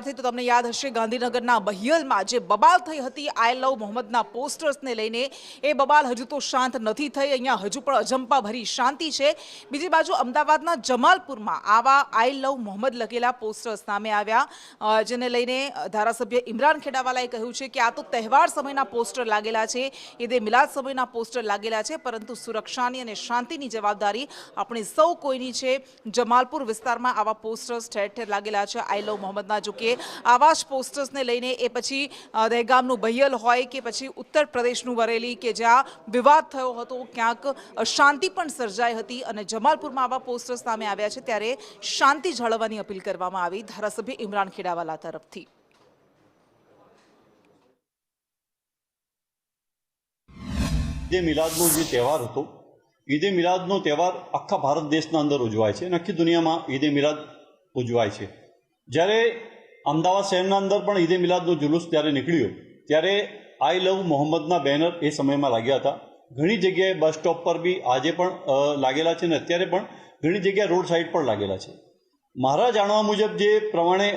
સાથે તો તમને યાદ હશે ગાંધીનગરના બહિયલમાં જે બબાલ થઈ હતી આઈ લવ મોહમ્મદના પોસ્ટર્સને લઈને, એ બબાલ હજુ તો શાંત નથી થઈ। અહીંયા હજુ પણ અજંપા ભરી શાંતિ છે। બીજી બાજુ અમદાવાદના જમાલપુરમાં આવા આઈ લવ મોહમ્મદ લખેલા પોસ્ટર્સ સામે આવ્યા, જેને લઈને ધારાસભ્ય ઇમરાન ખેડાવાલાએ કહ્યું છે કે આ તો તહેવાર સમયના પોસ્ટર લાગેલા છે, ઈદે મિલાદ સમયના પોસ્ટર લાગેલા છે, પરંતુ સુરક્ષાની અને શાંતિની જવાબદારી આપણે સૌ કોઈની છે। જમાલપુર વિસ્તારમાં આવા પોસ્ટર્સ ઠેર ઠેર લાગેલા છે આઈ લવ મોહમ્મદના। જો કે આવા જ પોસ્ટર્સને લઈને એ પછી દહેગામનું બહિયલ હોય કે પછી ઉત્તર પ્રદેશનું બરેલી કે જ્યાં વિવાદ થયો હતો, ક્યાંક શાંતિ પણ સર્જાઈ હતી અને જમાલપુરમાં આવા પોસ્ટર્સ સામે આવ્યા છે, ત્યારે શાંતિ જાળવવાની અપીલ કરવામાં આવી ધારાસભ્ય ઇમરાન ખેડાવાલા તરફથી। ઈદે મિલાદનો જે તહેવાર હતો, ઈદે મિલાદનો તહેવાર આખા ભારત દેશના અંદર ઉજવાય છે અને આખી દુનિયામાં ઈદે મિલાદ ઉજવાય છે। જ્યારે અમદાવાદ શહેરના અંદર પણ ઈદે મિલાદનો જુલુસ ત્યારે નીકળ્યો, ત્યારે આઈ લવ મોહમ્મદના બેનર એ સમયમાં લાગ્યા હતા। ઘણી જગ્યાએ બસ સ્ટોપ પર બી આજે પણ લાગેલા છે અને અત્યારે પણ ઘણી જગ્યાએ રોડ સાઈડ પર લાગેલા છે। મારા જાણવા મુજબ જે પ્રમાણે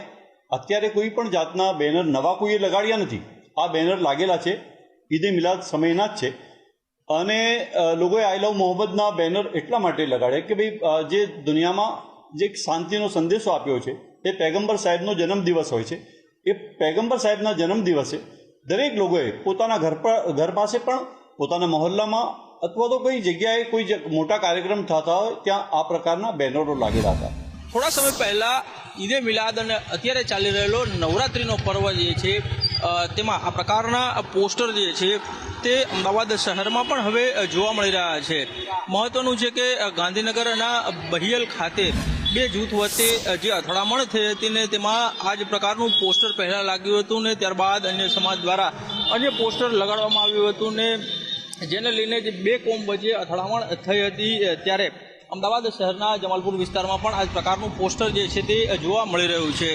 અત્યારે કોઈ પણ જાતના બેનર નવા કોઈએ લગાડ્યા નથી, આ બેનર લાગેલા છે ઈદે મિલાદ સમયના જ છે। અને લોકોએ આઈ લવ મોહમ્મદના બેનર એટલા માટે લગાડે કે ભાઈ જે દુનિયામાં જે શાંતિનો સંદેશો આપ્યો છે, એ પૈગંબર સાહેબનો જન્મદિવસ હોય છે। એ પૈગંબર સાહેબના જન્મદિવસે દરેક લોકોએ પોતાના ઘર પાસે પણ, પોતાના મહોલ્લામાં અથવા તો કોઈ જગ્યાએ કોઈ મોટા કાર્યક્રમ થતા હોય ત્યાં આ પ્રકારના બેનરો લાગેલા હતા। થોડા સમય પહેલા ઈદે મિલાદ અને અત્યારે ચાલી રહેલો નવરાત્રિનો પર્વ જે છે તેમાં આ પ્રકારના પોસ્ટર જે છે તે અમદાવાદ શહેરમાં પણ હવે જોવા મળી રહ્યા છે। મહત્વનું છે કે ગાંધીનગરના બહિયલ ખાતે બે જૂથ વચ્ચે જે અથડામણ થઈ હતી ને તેમાં આ જ પ્રકારનું પોસ્ટર પહેલાં લાગ્યું હતું ને ત્યારબાદ અન્ય સમાજ દ્વારા અન્ય પોસ્ટર લગાડવામાં આવ્યું હતું ને જેને લઈને જે બે કોમ વચ્ચે અથડામણ થઈ હતી, ત્યારે અમદાવાદ શહેરના જમાલપુર વિસ્તારમાં પણ આ જ પ્રકારનું પોસ્ટર જે છે તે જોવા મળી રહ્યું છે।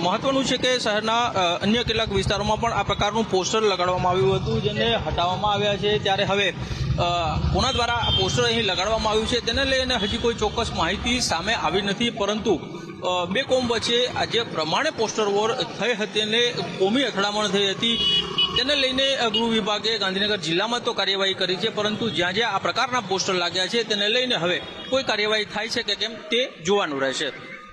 મહત્વનું છે કે શહેરના અન્ય કેટલાક વિસ્તારોમાં પણ આ પ્રકારનું પોસ્ટર લગાડવામાં આવ્યું હતું, જેને હટાવવામાં આવ્યા છે। ત્યારે હવે કોના દ્વારા આ પોસ્ટર અહીં લગાડવામાં આવ્યું છે તેને લઈને હજી કોઈ ચોક્કસ માહિતી સામે આવી નથી, પરંતુ બે કોમ વચ્ચે જે પ્રમાણે પોસ્ટર વોર થઈ હતી અને કોમી અથડામણ થઈ હતી તેને લઈને ગૃહ વિભાગે ગાંધીનગર જિલ્લામાં તો કાર્યવાહી કરી છે, પરંતુ જ્યાં જ્યાં આ પ્રકારના પોસ્ટર લાગ્યા છે તેને લઈને હવે કોઈ કાર્યવાહી થાય છે કે કેમ તે જોવાનું રહેશે।